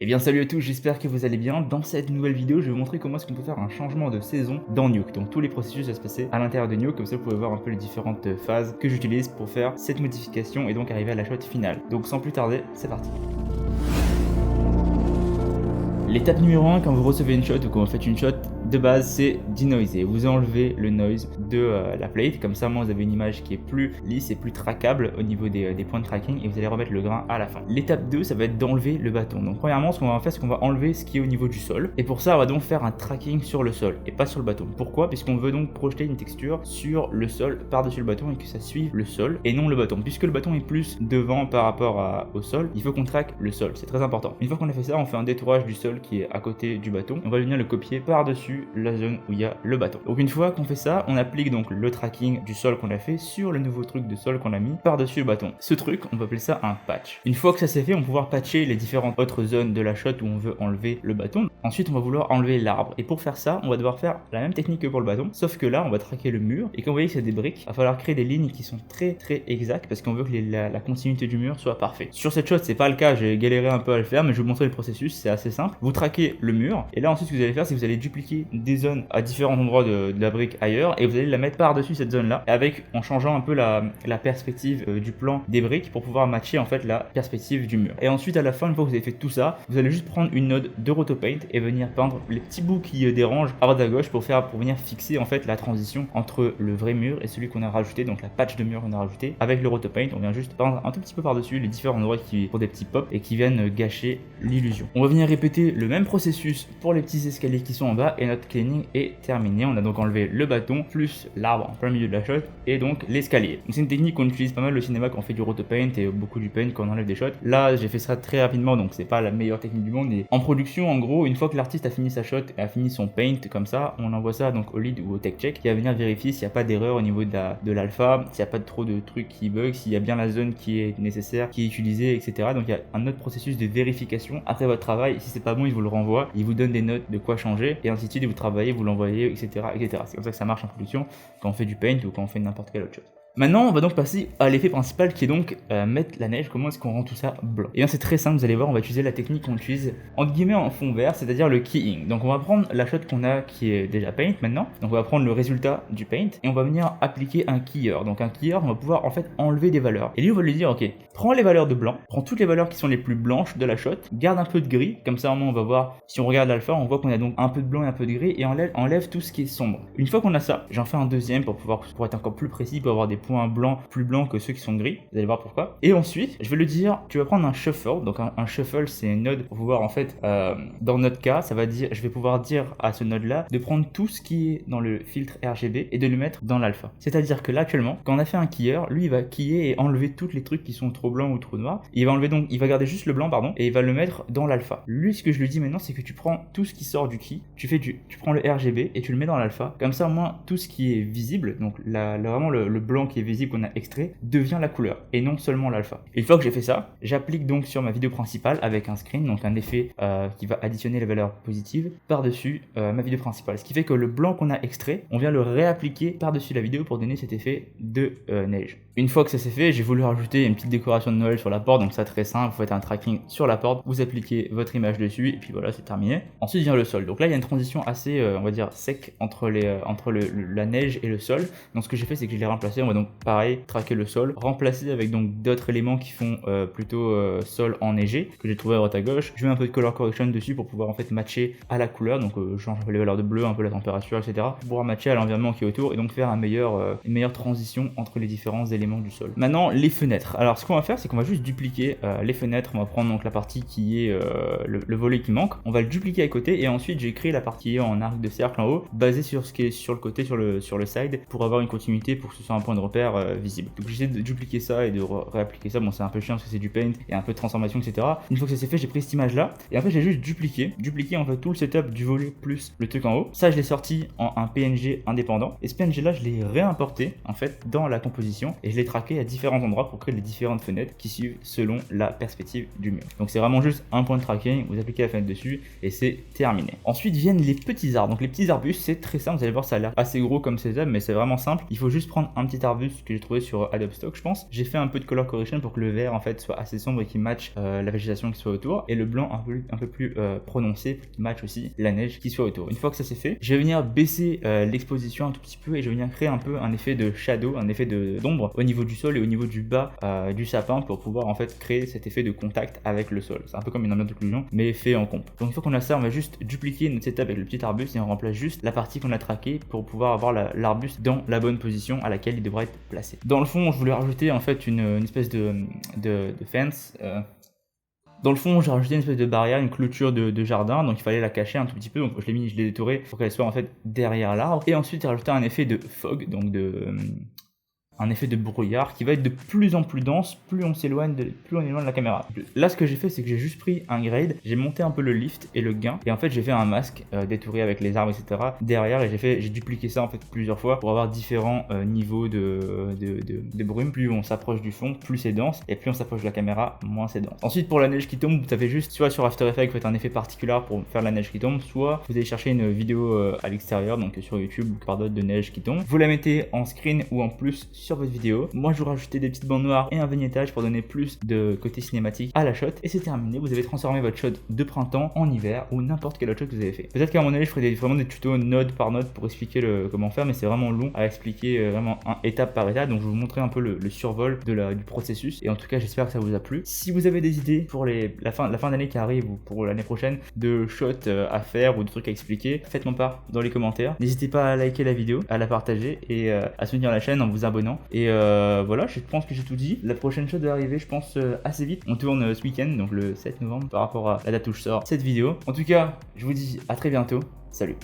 Eh bien salut à tous, j'espère que vous allez bien. Dans cette nouvelle vidéo, je vais vous montrer comment est-ce qu'on peut faire un changement de saison dans Nuke. Donc tous les processus vont se passer à l'intérieur de Nuke, comme ça vous pouvez voir un peu les différentes phases que j'utilise pour faire cette modification et donc arriver à la shot finale. Donc sans plus tarder, c'est parti. L'étape numéro 1, quand vous recevez une shot ou quand vous faites une shot, de base c'est denoiser. Vous enlevez le noise de la plate, comme ça moi vous avez une image qui est plus lisse et plus trackable au niveau des points de tracking et vous allez remettre le grain à la fin. L'étape 2, ça va être d'enlever le bâton. Donc premièrement, ce qu'on va faire, c'est qu'on va enlever ce qui est au niveau du sol. Et pour ça, on va donc faire un tracking sur le sol et pas sur le bâton. Pourquoi? Puisqu'on veut donc projeter une texture sur le sol par-dessus le bâton et que ça suive le sol et non le bâton. Puisque le bâton est plus devant par rapport au sol, il faut qu'on traque le sol. C'est très important. Une fois qu'on a fait ça, on fait un détourage du sol qui est à côté du bâton. On va venir le copier par-dessus la zone où il y a le bâton. Donc une fois qu'on fait ça, on applique donc le tracking du sol qu'on a fait sur le nouveau truc de sol qu'on a mis par-dessus le bâton. Ce truc, on va appeler ça un patch. Une fois que ça c'est fait, on va pouvoir patcher les différentes autres zones de la shot où on veut enlever le bâton. Ensuite, on va vouloir enlever l'arbre. Et pour faire ça, on va devoir faire la même technique que pour le bâton, sauf que là, on va traquer le mur. Et comme vous voyez, c'est des briques. Il va falloir créer des lignes qui sont très exactes parce qu'on veut que la continuité du mur soit parfaite. Sur cette shot, c'est pas le cas. J'ai galéré un peu à le faire, mais je vais vous montrer le processus. C'est assez simple. Vous traquez le mur. Et là, ensuite, ce que vous allez faire, c'est que vous allez dupliquer des zones à différents endroits de la brique ailleurs et vous allez la mettre par-dessus cette zone là en changeant un peu la perspective du plan des briques pour pouvoir matcher en fait la perspective du mur. Et ensuite à la fin, une fois que vous avez fait tout ça, vous allez juste prendre une node de Rotopaint et venir peindre les petits bouts qui dérangent à droite à gauche pour venir fixer en fait la transition entre le vrai mur et celui qu'on a rajouté, donc la patch de mur qu'on a rajouté. Avec le Rotopaint, on vient juste peindre un tout petit peu par-dessus les différents endroits qui pour des petits pops et qui viennent gâcher l'illusion. On va venir répéter le même processus pour les petits escaliers qui sont en bas et notre cleaning est terminé. On a donc enlevé le bâton plus l'arbre en plein milieu de la shot et donc l'escalier. Donc c'est une technique qu'on utilise pas mal au cinéma quand on fait du rotopaint et beaucoup du paint quand on enlève des shots. Là j'ai fait ça très rapidement donc c'est pas la meilleure technique du monde. Et en production, en gros, une fois que l'artiste a fini sa shot et a fini son paint comme ça, on envoie ça donc au lead ou au tech check qui va venir vérifier s'il n'y a pas d'erreur au niveau de l'alpha, s'il n'y a pas trop de trucs qui bug, s'il y a bien la zone qui est nécessaire, qui est utilisée, etc. Donc il y a un autre processus de vérification après votre travail. Si c'est pas bon, il vous le renvoie, il vous donne des notes de quoi changer et ainsi de suite, et vous travaillez, vous l'envoyez, etc. C'est comme ça que ça marche en production quand on fait du paint ou quand on fait n'importe quelle autre chose. Maintenant, on va donc passer à l'effet principal qui est donc mettre la neige. Comment est-ce qu'on rend tout ça blanc? Et bien c'est très simple, vous allez voir, on va utiliser la technique qu'on utilise entre guillemets en fond vert, c'est-à-dire le keying. Donc on va prendre la shot qu'on a qui est déjà paint maintenant, donc on va prendre le résultat du paint et on va venir appliquer un keyer. Donc un keyer, on va pouvoir en fait enlever des valeurs. Et lui on va lui dire ok, prends les valeurs de blanc, prends toutes les valeurs qui sont les plus blanches de la shot, garde un peu de gris, comme ça au moins on va voir, si on regarde l'alpha, on voit qu'on a donc un peu de blanc et un peu de gris et enlève tout ce qui est sombre. Une fois qu'on a ça, j'en fais un deuxième pour être encore plus précis, pour avoir des points blancs plus blancs que ceux qui sont gris, vous allez voir pourquoi. Et ensuite, je vais lui dire, tu vas prendre un shuffle. Donc un shuffle, c'est une node pour pouvoir en fait, dans notre cas, ça va dire, je vais pouvoir dire à ce node là de prendre tout ce qui est dans le filtre RGB et de le mettre dans l'alpha. C'est-à-dire que là actuellement, quand on a fait un keyer, lui il va keyer et enlever tous les trucs qui sont trop blancs ou trop noirs. Il va enlever donc, il va garder juste le blanc pardon, et il va le mettre dans l'alpha. Lui, ce que je lui dis maintenant, c'est que tu prends tout ce qui sort du key, tu prends le RGB et tu le mets dans l'alpha. Comme ça au moins tout ce qui est visible, donc vraiment le blanc qui est visible qu'on a extrait devient la couleur et non seulement l'alpha. Une fois que j'ai fait ça, j'applique donc sur ma vidéo principale avec un screen, donc un effet qui va additionner les valeurs positives par-dessus ma vidéo principale. Ce qui fait que le blanc qu'on a extrait, on vient le réappliquer par-dessus la vidéo pour donner cet effet de neige. Une fois que ça s'est fait, j'ai voulu rajouter une petite décoration de Noël sur la porte, donc ça très simple, vous faites un tracking sur la porte, vous appliquez votre image dessus et puis voilà, c'est terminé. Ensuite vient le sol. Donc là il y a une transition assez on va dire sec entre la neige et le sol. Donc ce que j'ai fait, c'est que je l'ai remplacé. On va donc pareil traquer le sol, remplacer avec donc d'autres éléments qui font plutôt sol enneigé que j'ai trouvé à droite à gauche. Je mets un peu de color correction dessus pour pouvoir en fait matcher à la couleur, donc je change un peu les valeurs de bleu, un peu la température, etc. pour pouvoir matcher à l'environnement qui est autour et donc faire une meilleure transition entre les différents éléments du sol. Maintenant les fenêtres. Alors ce qu'on va faire, c'est qu'on va juste dupliquer les fenêtres. On va prendre donc la partie qui est le volet qui manque, on va le dupliquer à côté et ensuite j'ai créé la partie en arc de cercle en haut basée sur ce qui est sur le côté, sur le side, pour avoir une continuité, pour que ce soit un point de repère visible. Donc j'essaie de dupliquer ça et de réappliquer ça. Bon, c'est un peu chiant parce que c'est du paint et un peu de transformation, etc. Une fois que ça s'est fait, j'ai pris cette image là et après j'ai juste dupliqué en fait tout le setup du volet plus le truc en haut. Ça je l'ai sorti en un PNG indépendant et ce PNG là je l'ai réimporté en fait dans la composition et je l'ai traqué à différents endroits pour créer les différentes fenêtres qui suivent selon la perspective du mur. Donc c'est vraiment juste un point de tracking, vous appliquez la fenêtre dessus et c'est terminé. Ensuite viennent les petits arbres. Donc les petits arbustes, c'est très simple, vous allez voir, ça a l'air assez gros comme setup, mais c'est vraiment simple. Il faut juste prendre un petit arbre arbustes que j'ai trouvé sur Adobe Stock, je pense. J'ai fait un peu de color correction pour que le vert en fait soit assez sombre et qui matche la végétation qui soit autour, et le blanc un peu plus prononcé pour qu'il matche aussi la neige qui soit autour. Une fois que ça c'est fait, je vais venir baisser l'exposition un tout petit peu et je vais venir créer un peu un effet de shadow, un effet d'ombre au niveau du sol et au niveau du bas du sapin pour pouvoir en fait créer cet effet de contact avec le sol. C'est un peu comme une ambiance d'occlusion mais fait en comp. Donc une fois qu'on a ça, on va juste dupliquer notre setup avec le petit arbuste et on remplace juste la partie qu'on a traquée pour pouvoir avoir l'arbuste dans la bonne position à laquelle il devrait être placé. Dans le fond, je voulais rajouter en fait une espèce de fence. Dans le fond, j'ai rajouté une espèce de barrière, une clôture de jardin, donc il fallait la cacher un tout petit peu, donc je l'ai détouré pour qu'elle soit en fait derrière l'arbre. Et ensuite, j'ai rajouté un effet de fog, donc un effet de brouillard qui va être de plus en plus dense, plus on éloigne de la caméra. Là, ce que j'ai fait, c'est que j'ai juste pris un grade, j'ai monté un peu le lift et le gain, et en fait j'ai fait un masque détouré avec les arbres, etc. derrière, et j'ai dupliqué ça en fait plusieurs fois pour avoir différents niveaux de brume. Plus on s'approche du fond, plus c'est dense, et plus on s'approche de la caméra, moins c'est dense. Ensuite, pour la neige qui tombe, vous avez juste soit sur After Effects, vous faites un effet particulier pour faire la neige qui tombe, soit vous allez chercher une vidéo à l'extérieur, donc sur YouTube, par d'autres de neige qui tombe. Vous la mettez en screen ou en plus sur votre vidéo. Moi, je vous rajoutais des petites bandes noires et un vignettage pour donner plus de côté cinématique à la shot. Et c'est terminé. Vous avez transformé votre shot de printemps en hiver ou n'importe quel autre shot que vous avez fait. Peut-être qu'à mon avis, je ferai vraiment des tutos node par node pour expliquer comment faire, mais c'est vraiment long à expliquer vraiment étape par étape. Donc, je vais vous montrer un peu le survol du processus. Et en tout cas, j'espère que ça vous a plu. Si vous avez des idées pour la fin d'année qui arrive ou pour l'année prochaine de shots à faire ou de trucs à expliquer, faites-moi part dans les commentaires. N'hésitez pas à liker la vidéo, à la partager et à soutenir la chaîne en vous abonnant. Et voilà, je pense que j'ai tout dit. La prochaine chose va arriver, je pense, assez vite. On tourne ce week-end, donc le 7 novembre, par rapport à la date où je sors cette vidéo. En tout cas, je vous dis à très bientôt. Salut!